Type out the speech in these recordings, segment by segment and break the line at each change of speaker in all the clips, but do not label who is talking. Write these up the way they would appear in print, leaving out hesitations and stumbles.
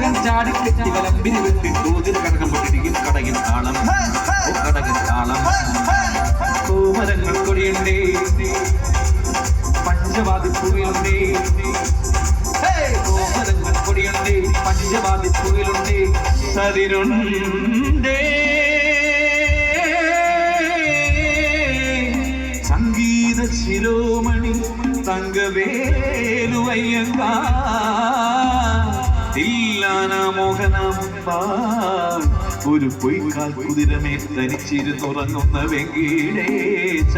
മകൻ ചാടിക്കെട്ടി വലമ്പിന് വെട്ടി തോതിൽ കടകം പൊട്ടിരിക്കും കടകിൻ താളം കടകിൻ താളം കോമരങ്ങൾ കൊടിയുണ്ടേ പഞ്ചവാദിപ്പുകളുണ്ടേ കോമരങ്ങൾ കൊടിയുണ്ടേ പഞ്ചവാദിപ്പുകളുണ്ടേ സതിരുണ്ടേ സംഗീത ശിരോമണി തങ്കവേലുവയ്യങ്ക തില്ലാന മോഹനമ്പ ഒരു പൊയ്ക്കാൽ കുതിരമേ തനിച്ചിരുന്നുറങ്ങുന്ന വെങ്കടേശ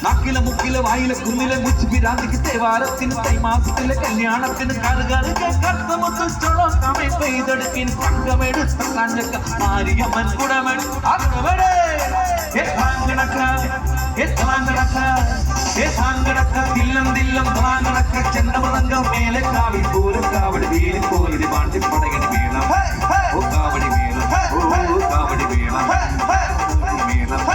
നാക്കിലെ മുക്കിലെ വായിലെ കുന്നിലെ മുച്ചുപിരാന്തിക്ക് തേവാരത്തിന് തൈമാസത്തിലെ കല്യാണത്തിന് കറുകറുകെ പെയ്തെടുക്കിൻ തങ്കമെടുത്ത കഞ്ഞക്ക മാരിയമ്മൻ കുടമെടു തില്ലം തില്ലം താങ്ങടക്ക ചെണ്ടമൃതങ്കം മേലെ കാവി പോലും കാവടി വീരി പോലടി പാണ്ടി പടകടി വീണം ഓ കാവടി വീണം ഓ കാവടി വീണം വീണം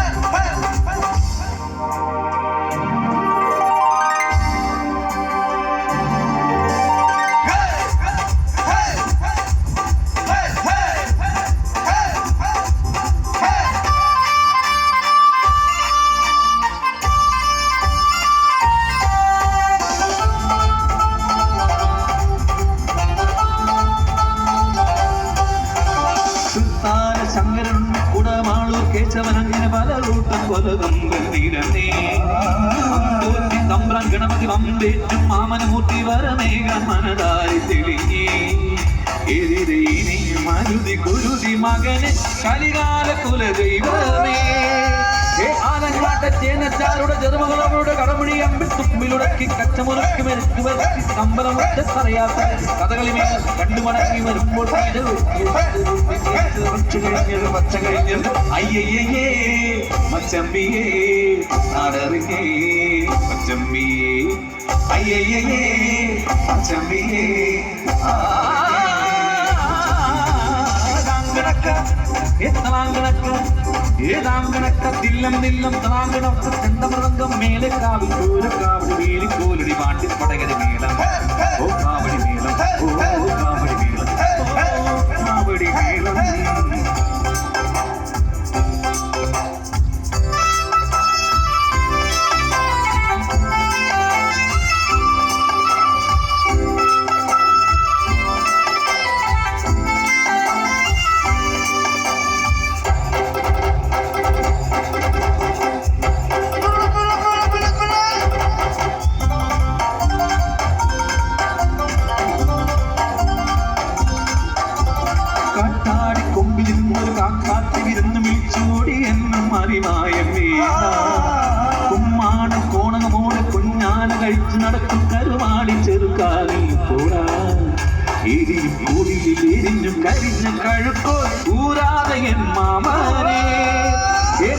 ശങ്കരൻ കുടമാളൂർ കേശവനങ്ങനെ പലകൂട്ടം കൊലകം തീരന്നേ തമ്പ്രം ഗണപതി വമ്പേറ്റും മാമനമൂർത്തി വരമേഘ മനതാരി തെളിഞ്ഞേ എതിരേനെയും മരുതി കുരുതി മകന് കലികാല കുലദൈവമേ ആനങ്ങാട്ടേനച്ചാരുടെ ചെറുമകളവരുടെ കടമുടി അമ്പിൽ തുമ്പിലുടക്കി കച്ചമുറക്കി മെരുക്കി വരക്കി കമ്പലമൊറ്റ പറയാത്ത കഥകളി മേൽ കണ്ടുമടങ്ങി വരുമ്പോൾ പച്ച കഴിഞ്ഞത് അയ്യയ്യേ മച്ചമ്പിയേ നാടറിയേ മച്ചമ്പിയേ അയ്യയ്യേ മച്ചമ്പിയേ ഏതാങ്കണക്ക തില്ലം തില്ലം താങ്കണക്ക ചെണ്ടമൃതങ്കം മേലെ കാവി കാവടി വേലി കോലടി പാണ്ടി പടകടി മേളം ഓ കാവടി മേളം ഓ കാവടി മേളം കാവടി മേളം കുമ്മാണം കോണകമോടെ കുഞ്ഞാന കഴിച്ച് നടക്കും കരുമാടി ചെറുക്കാലിൽ പോടാ എരിയും കൂടിയിൽ എരിഞ്ഞും കരിഞ്ഞ കഴുക്കോ ഊരാതെ എൻ മാമനെ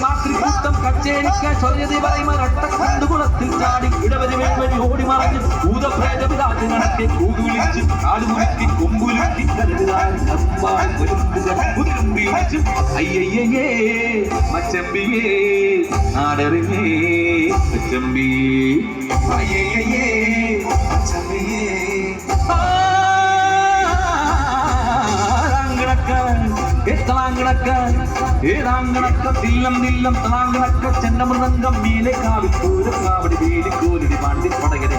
മാതൃകൂട്ടം കച്ചേരിക്കാൻ ചൊല്ലിയതി പറയുമൊട്ടക്കുളത്തിൽ ചാടി ഇടവരി വേണ്ടി ഓടി മറഞ്ഞ് ഭൂതപ്രേതപിതാക്കി നടക്കെ കൂടുവിളിച്ച് കാടുമുറുക്കി കൊമ്പുലുക്കി കരുതാറുമ്പി അയ്യയ്യേ മച്ചമ്പിയേ നാടറിയേ മച്ചമ്പിയേ അയ്യയ്യേ മച്ചമ്പിയേ ഏതാങ്കണക്ക തില്ലം നില്ലം താങ്കണക്ക ചെണ്ടമൃതങ്കം മേലെ കാവി കാവടി വേലി കോലടി പാണ്ടി പടകടി